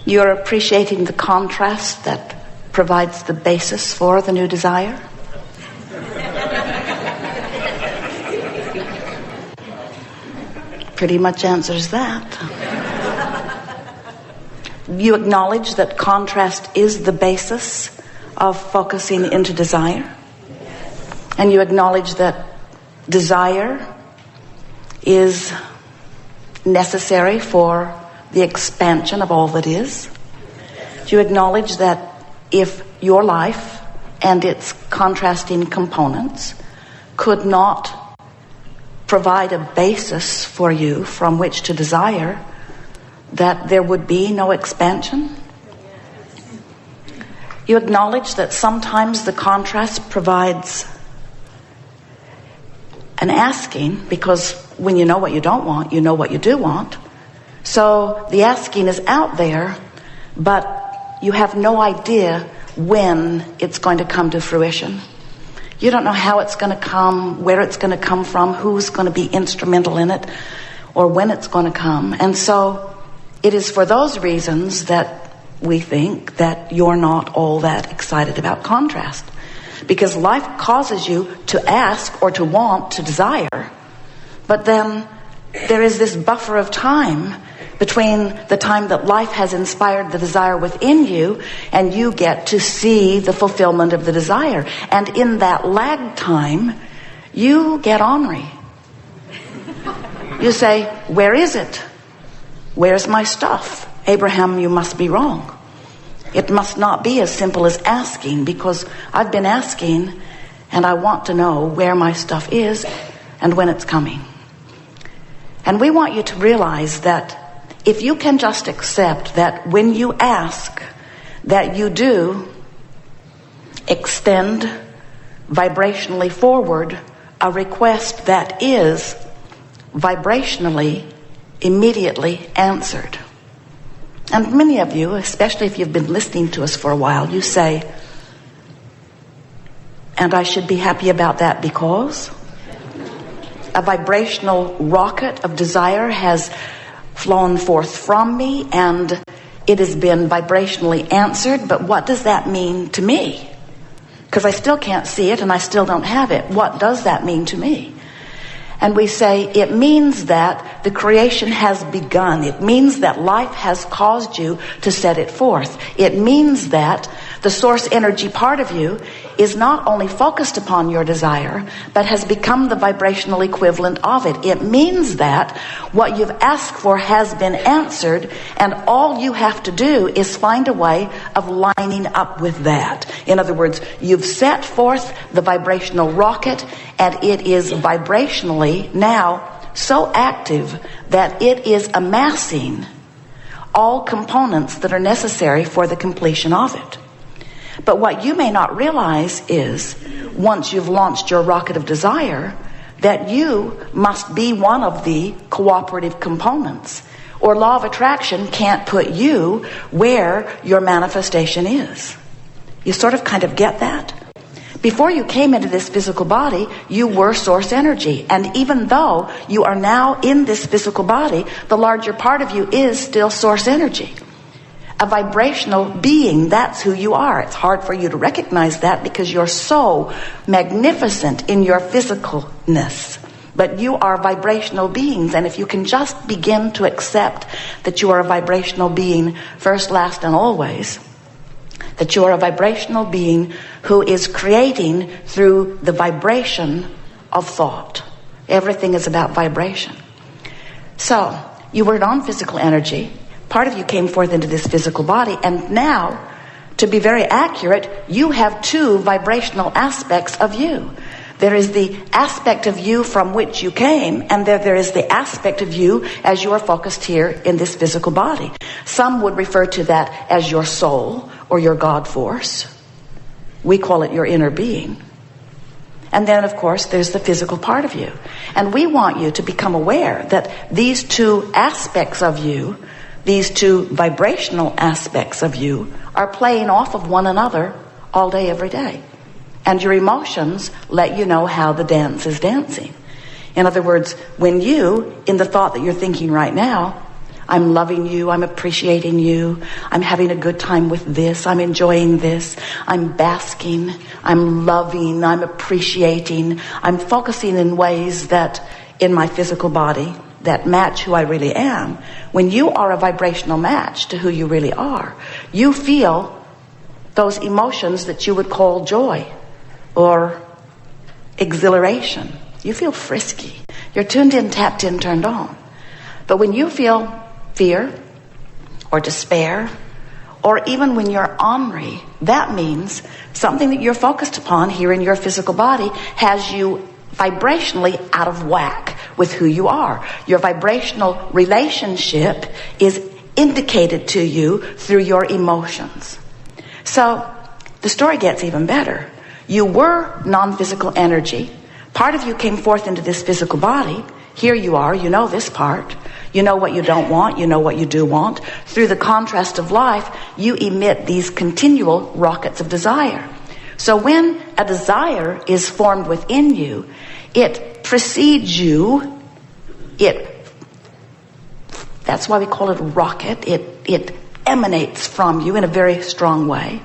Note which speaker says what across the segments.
Speaker 1: You're appreciating the contrast that provides the basis for the new desire. Pretty much answers that. You acknowledge that contrast is the basis of focusing into desire. And you acknowledge that desire is necessary for the expansion of all that is. You acknowledge that if your life and its contrasting components could not provide a basis for you from which to desire, that there would be no expansion. You acknowledge that sometimes the contrast provides an asking, because when you know what you don't want, you know what you do want. So the asking is out there, but you have no idea when it's going to come to fruition. You don't know how it's going to come, where it's going to come from, who's going to be instrumental in it, or when it's going to come. And so it is for those reasons that we think that you're not all that excited about contrast. Because life causes you to ask or to want, to desire. But then there is this buffer of time between the time that life has inspired the desire within you and you get to see the fulfillment of the desire. And in that lag time, you get ornery. You say, where is it? Where's my stuff? Abraham, you must be wrong. It must not be as simple as asking, because I've been asking and I want to know where my stuff is and when it's coming. And we want you to realize that if you can just accept that when you ask, that you do extend vibrationally forward a request that is vibrationally immediately answered. And many of you, especially if you've been listening to us for a while, you say, and I should be happy about that because a vibrational rocket of desire has flown forth from me and it has been vibrationally answered. But what does that mean to me? Because I still can't see it and I still don't have it. What does that mean to me? And we say, it means that the creation has begun. It means that life has caused you to set it forth. It means that the source energy part of you is not only focused upon your desire, but has become the vibrational equivalent of it. It means that what you've asked for has been answered, and all you have to do is find a way of lining up with that. In other words, you've set forth the vibrational rocket, and it is vibrationally now so active that it is amassing all components that are necessary for the completion of it. But what you may not realize is, once you've launched your rocket of desire, that you must be one of the cooperative components. Or law of attraction can't put you where your manifestation is. You sort of kind of get that? Before you came into this physical body, you were source energy. And even though you are now in this physical body, the larger part of you is still source energy. A vibrational being, that's who you are. It's hard for you to recognize that because you're so magnificent in your physicalness. But you are vibrational beings, and if you can just begin to accept that you are a vibrational being first, last, and always, that you are a vibrational being who is creating through the vibration of thought. Everything is about vibration. So, you were non-physical energy. Part of you came forth into this physical body, and now, to be very accurate, you have two vibrational aspects of you. There is the aspect of you from which you came, and there is the aspect of you as you are focused here in this physical body. Some would refer to that as your soul or your God force. We call it your inner being. And then, of course, there's the physical part of you. And we want you to become aware that these two aspects of you, these two vibrational aspects of you, are playing off of one another all day, every day. And your emotions let you know how the dance is dancing. In other words, when you, in the thought that you're thinking right now, I'm loving you, I'm appreciating you, I'm having a good time with this, I'm enjoying this, I'm basking, I'm loving, I'm appreciating, I'm focusing in ways that in my physical body that match who I really am. When you are a vibrational match to who you really are, you feel those emotions that you would call joy or exhilaration. You feel frisky. You're tuned in, tapped in, turned on. But when you feel fear or despair, or even when you're ornery, that means something that you're focused upon here in your physical body has you vibrationally out of whack with who you are. Your vibrational relationship is indicated to you through your emotions. So the story gets even better. You were non-physical energy. Part of you came forth into this physical body. Here you are, you know this part. You know what you don't want, you know what you do want. Through the contrast of life, you emit these continual rockets of desire. So when a desire is formed within you, it precedes you. That's why we call it a rocket. It emanates from you in a very strong way.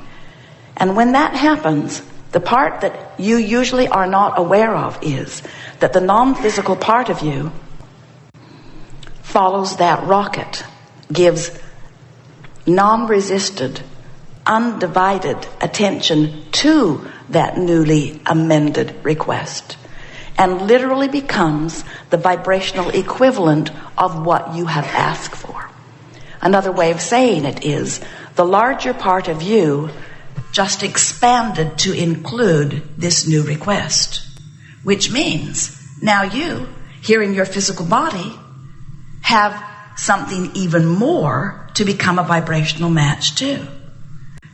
Speaker 1: And when that happens, the part that you usually are not aware of is that the non-physical part of you follows that rocket, gives non-resisted, undivided attention to that newly amended request, and literally becomes the vibrational equivalent of what you have asked for. Another way of saying it is the larger part of you just expanded to include this new request, which means now you, here in your physical body, have something even more to become a vibrational match to.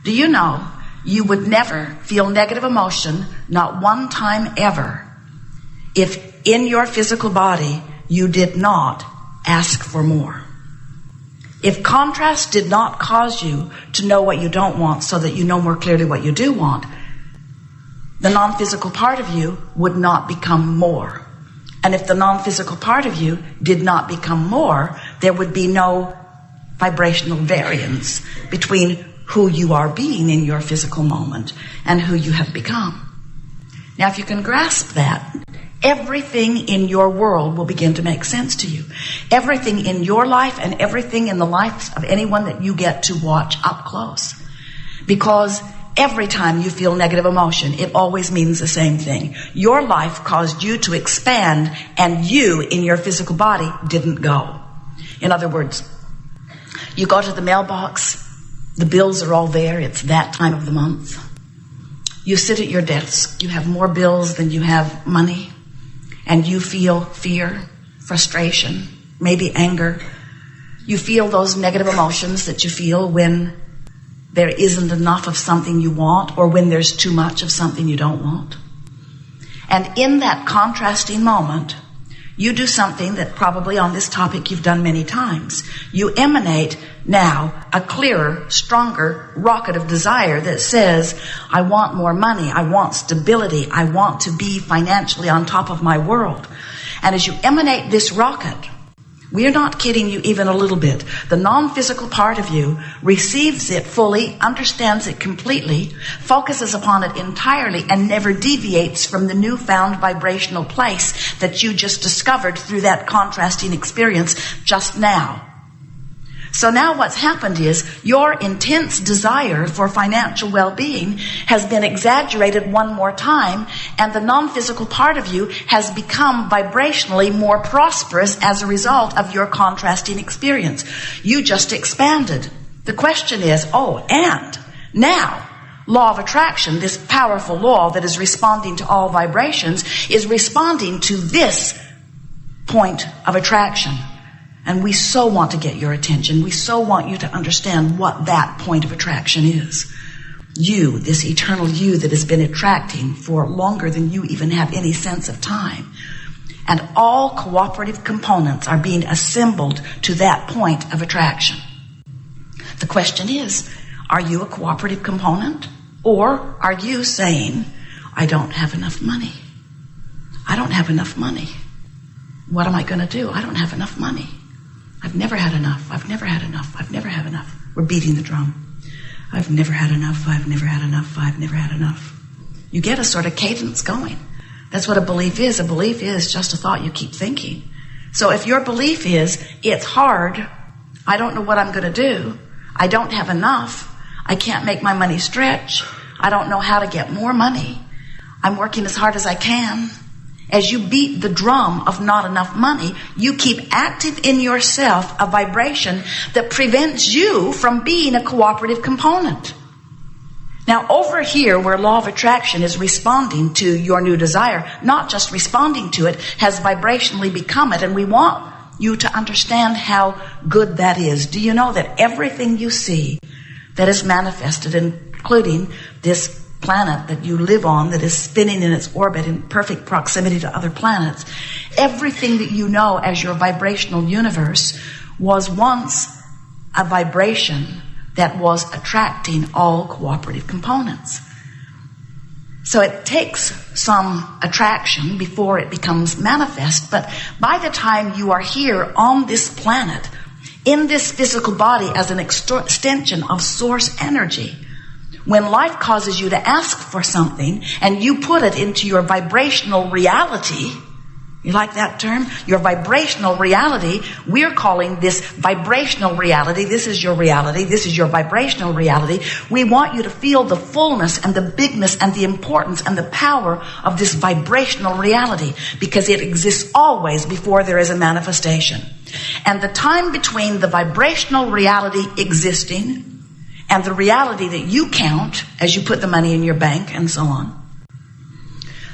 Speaker 1: Do you know you would never feel negative emotion, not one time ever, if in your physical body you did not ask for more? If contrast did not cause you to know what you don't want so that you know more clearly what you do want, the non-physical part of you would not become more. And if the non-physical part of you did not become more, there would be no vibrational variance between who you are being in your physical moment and who you have become. Now, if you can grasp that, everything in your world will begin to make sense to you. Everything in your life and everything in the lives of anyone that you get to watch up close. Because every time you feel negative emotion, it always means the same thing. Your life caused you to expand, and you in your physical body didn't go. In other words, you go to the mailbox, the bills are all there, it's that time of the month. You sit at your desk, you have more bills than you have money, and you feel fear, frustration, maybe anger. You feel those negative emotions that you feel when there isn't enough of something you want, or when there's too much of something you don't want. And in that contrasting moment, you do something that probably on this topic you've done many times. You emanate now a clearer, stronger rocket of desire that says, I want more money, I want stability, I want to be financially on top of my world. And as you emanate this rocket, we are not kidding you even a little bit. The non-physical part of you receives it fully, understands it completely, focuses upon it entirely, and never deviates from the newfound vibrational place that you just discovered through that contrasting experience just now. So now what's happened is your intense desire for financial well-being has been exaggerated one more time, and the non-physical part of you has become vibrationally more prosperous as a result of your contrasting experience. You just expanded. The question is, and now, law of attraction, this powerful law that is responding to all vibrations, is responding to this point of attraction. And we so want to get your attention. We so want you to understand what that point of attraction is. You, this eternal you that has been attracting for longer than you even have any sense of time. And all cooperative components are being assembled to that point of attraction. The question is, are you a cooperative component? Or are you saying, I don't have enough money. I don't have enough money. What am I going to do? I don't have enough money. I've never had enough. I've never had enough. I've never had enough. We're beating the drum. I've never had enough. I've never had enough. I've never had enough. You get a sort of cadence going. That's what a belief is. A belief is just a thought you keep thinking. So if your belief is, it's hard, I don't know what I'm going to do, I don't have enough, I can't make my money stretch, I don't know how to get more money, I'm working as hard as I can. As you beat the drum of not enough money, you keep active in yourself a vibration that prevents you from being a cooperative component. Now, over here, where law of attraction is responding to your new desire, not just responding to it, has vibrationally become it, and we want you to understand how good that is. Do you know that everything you see that is manifested, including this planet that you live on that is spinning in its orbit in perfect proximity to other planets, everything that you know as your vibrational universe was once a vibration that was attracting all cooperative components. So it takes some attraction before it becomes manifest, but by the time you are here on this planet, in this physical body as an extension of source energy, when life causes you to ask for something and you put it into your vibrational reality, you like that term? Your vibrational reality. We're calling this vibrational reality. This is your reality. This is your vibrational reality. We want you to feel the fullness and the bigness and the importance and the power of this vibrational reality, because it exists always before there is a manifestation. And the time between the vibrational reality existing and the reality that you count as you put the money in your bank and so on,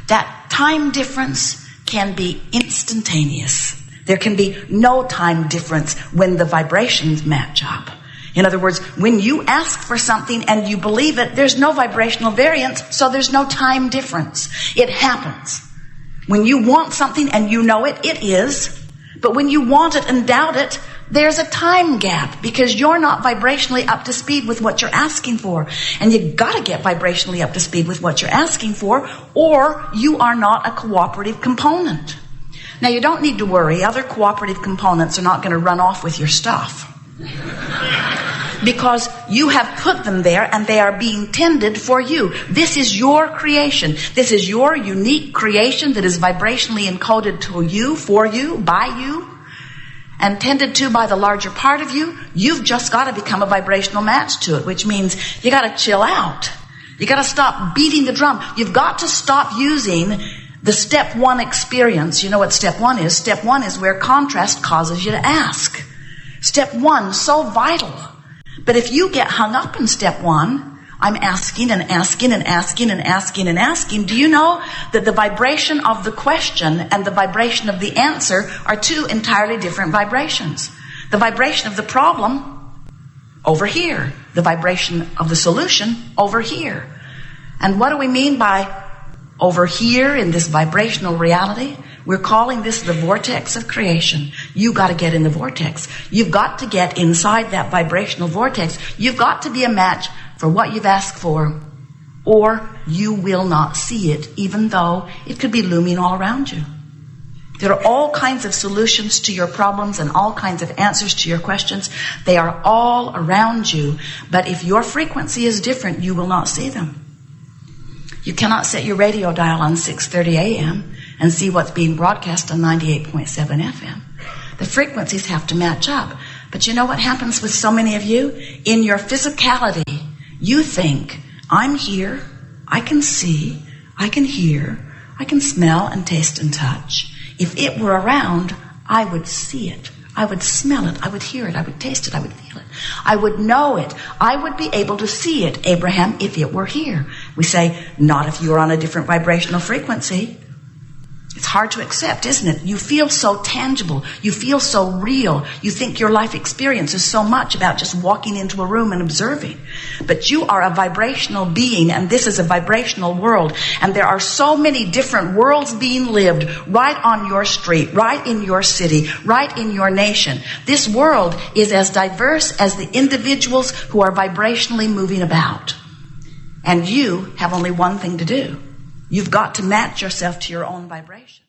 Speaker 1: that time difference can be instantaneous. There can be no time difference when the vibrations match up. In other words, when you ask for something and you believe it, there's no vibrational variance, so there's no time difference. It happens. When you want something and you know it, it is. But when you want it and doubt it, there's a time gap, because you're not vibrationally up to speed with what you're asking for. And you've got to get vibrationally up to speed with what you're asking for, or you are not a cooperative component. Now, you don't need to worry. Other cooperative components are not going to run off with your stuff, because you have put them there and they are being tended for you. This is your creation. This is your unique creation that is vibrationally encoded to you, for you, by you, and tended to by the larger part of you. You've just got to become a vibrational match to it, which means you got to chill out. You got to stop beating the drum. You've got to stop using the step one experience. You know what step one is? Step one is where contrast causes you to ask. Step one, so vital. But if you get hung up in step one, I'm asking and asking and asking and asking and asking, do you know that the vibration of the question and the vibration of the answer are two entirely different vibrations? The vibration of the problem, over here. The vibration of the solution, over here. And what do we mean by over here in this vibrational reality? We're calling this the vortex of creation. You've got to get in the vortex. You've got to get inside that vibrational vortex. You've got to be a match for what you've asked for, or you will not see it, even though it could be looming all around you. There are all kinds of solutions to your problems and all kinds of answers to your questions. They are all around you. But if your frequency is different, you will not see them. You cannot set your radio dial on 6:30 a.m. and see what's being broadcast on 98.7 FM. The frequencies have to match up. But you know what happens with so many of you? In your physicality, you think, I'm here, I can see, I can hear, I can smell and taste and touch. If it were around, I would see it. I would smell it. I would hear it. I would taste it. I would feel it. I would know it. I would be able to see it, Abraham, if it were here. We say, not if you're on a different vibrational frequency. It's hard to accept, isn't it? You feel so tangible. You feel so real. You think your life experience is so much about just walking into a room and observing. But you are a vibrational being, and this is a vibrational world. And there are so many different worlds being lived right on your street, right in your city, right in your nation. This world is as diverse as the individuals who are vibrationally moving about. And you have only one thing to do. You've got to match yourself to your own vibration.